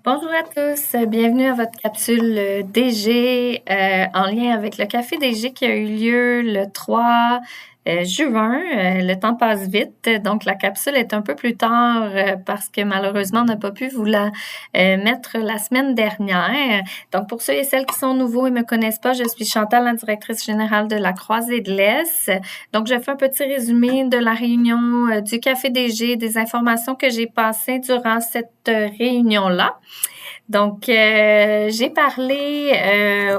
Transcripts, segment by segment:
Bonjour à tous, bienvenue à votre capsule DG en lien avec le café DG qui a eu lieu le 3 juin. Le temps passe vite, donc la capsule est un peu plus tard parce que malheureusement on n'a pas pu vous la mettre la semaine dernière. Donc pour ceux et celles qui sont nouveaux et me connaissent pas, je suis Chantal, la directrice générale de la Croisée de l'Est. Donc je fais un petit résumé de la réunion du café DG, des informations que j'ai passées durant cette réunion-là. Donc, j'ai parlé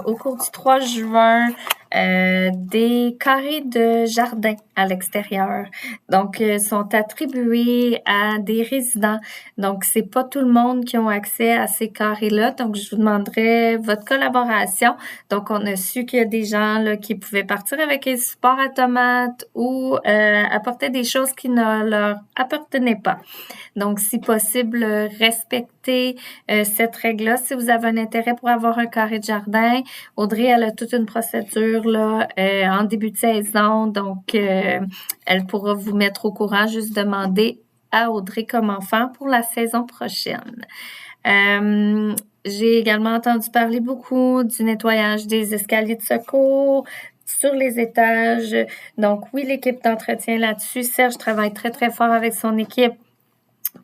au cours du 3 juin des carrés de jardin à l'extérieur. Donc, sont attribués à des résidents. Donc, c'est pas tout le monde qui a accès à ces carrés-là. Donc, je vous demanderai votre collaboration. Donc, on a su qu'il y a des gens là, qui pouvaient partir avec un support à tomates ou apporter des choses qui ne leur appartenaient pas. Donc, si possible, respectez cette règle-là. Si vous avez un intérêt pour avoir un carré de jardin, Audrey, elle a toute une procédure là en début de saison. Donc, elle pourra vous mettre au courant. Juste demander à Audrey comment faire pour la saison prochaine. J'ai également entendu parler beaucoup du nettoyage des escaliers de secours sur les étages. Donc, oui, l'équipe d'entretien là-dessus. Serge travaille très, très fort avec son équipe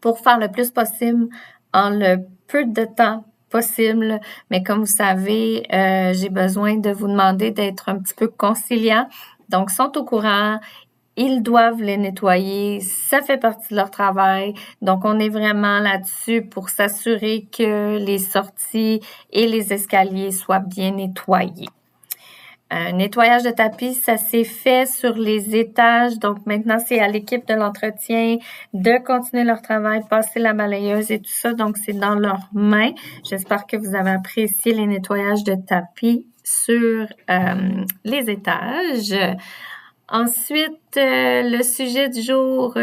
pour faire le plus possible en le peu de temps possible. Mais comme vous savez, j'ai besoin de vous demander d'être un petit peu conciliant. Donc, ils sont au courant. Ils doivent les nettoyer, ça fait partie de leur travail. Donc, on est vraiment là-dessus pour s'assurer que les sorties et les escaliers soient bien nettoyés. Nettoyage de tapis, ça s'est fait sur les étages. Donc, maintenant, c'est à l'équipe de l'entretien de continuer leur travail, passer la balayeuse et tout ça. Donc, c'est dans leurs mains. J'espère que vous avez apprécié les nettoyages de tapis sur les étages. Ensuite, le sujet du jour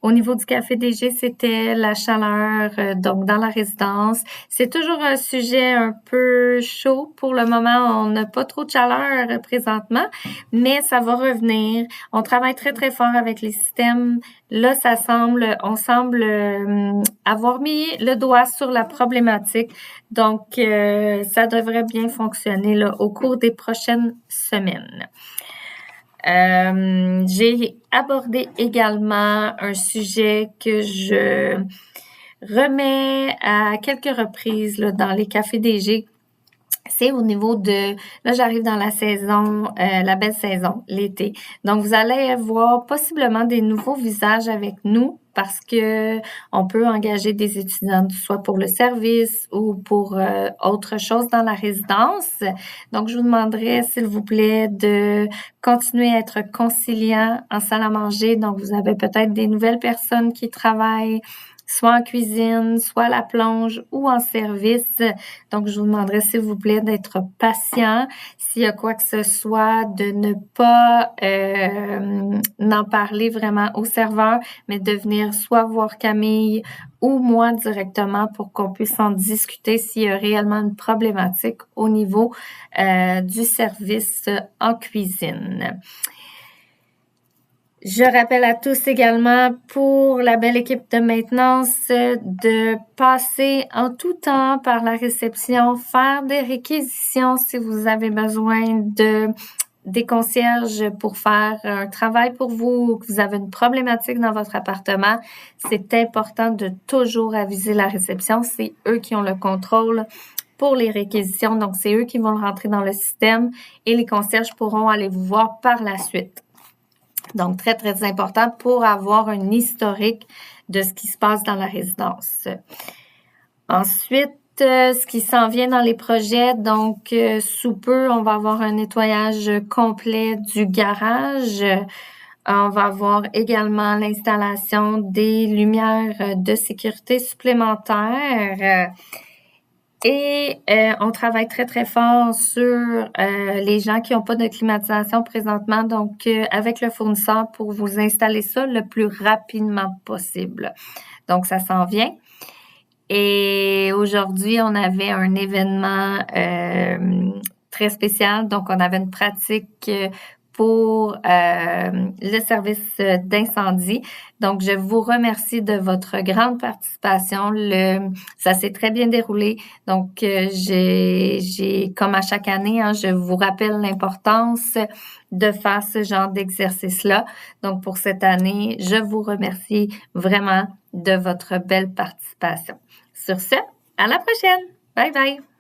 au niveau du café DG, c'était la chaleur, donc dans la résidence. C'est toujours un sujet un peu chaud. Pour le moment, on n'a pas trop de chaleur présentement, mais ça va revenir. On travaille très, très fort avec les systèmes. Là, on semble avoir mis le doigt sur la problématique. Donc, ça devrait bien fonctionner là, au cours des prochaines semaines. J'ai abordé également un sujet que je remets à quelques reprises là, dans les cafés DG. C'est au niveau de, là j'arrive dans la saison, la belle saison, l'été. Donc vous allez voir possiblement des nouveaux visages avec nous parce que on peut engager des étudiants soit pour le service ou pour autre chose dans la résidence. Donc je vous demanderai s'il vous plaît de continuer à être conciliant en salle à manger. Donc vous avez peut-être des nouvelles personnes qui travaillent soit en cuisine, soit à la plonge ou en service. Donc, je vous demanderai, s'il vous plaît, d'être patient. S'il y a quoi que ce soit, de ne pas n'en parler vraiment au serveur, mais de venir soit voir Camille ou moi directement pour qu'on puisse en discuter s'il y a réellement une problématique au niveau du service en cuisine. Je rappelle à tous également pour la belle équipe de maintenance de passer en tout temps par la réception, faire des réquisitions si vous avez besoin des concierges pour faire un travail pour vous ou que vous avez une problématique dans votre appartement. C'est important de toujours aviser la réception. C'est eux qui ont le contrôle pour les réquisitions. Donc, c'est eux qui vont le rentrer dans le système et les concierges pourront aller vous voir par la suite. Donc, très, très important pour avoir un historique de ce qui se passe dans la résidence. Ensuite, ce qui s'en vient dans les projets, donc sous peu, on va avoir un nettoyage complet du garage. On va avoir également l'installation des lumières de sécurité supplémentaires. Et on travaille très, très fort sur les gens qui n'ont pas de climatisation présentement, donc avec le fournisseur pour vous installer ça le plus rapidement possible. Donc, ça s'en vient. Et aujourd'hui, on avait un événement très spécial. Donc, on avait une pratique pour le service d'incendie. Donc, je vous remercie de votre grande participation. Ça s'est très bien déroulé. Donc, j'ai comme à chaque année, hein, je vous rappelle l'importance de faire ce genre d'exercice-là. Donc, pour cette année, je vous remercie vraiment de votre belle participation. Sur ce, à la prochaine! Bye bye!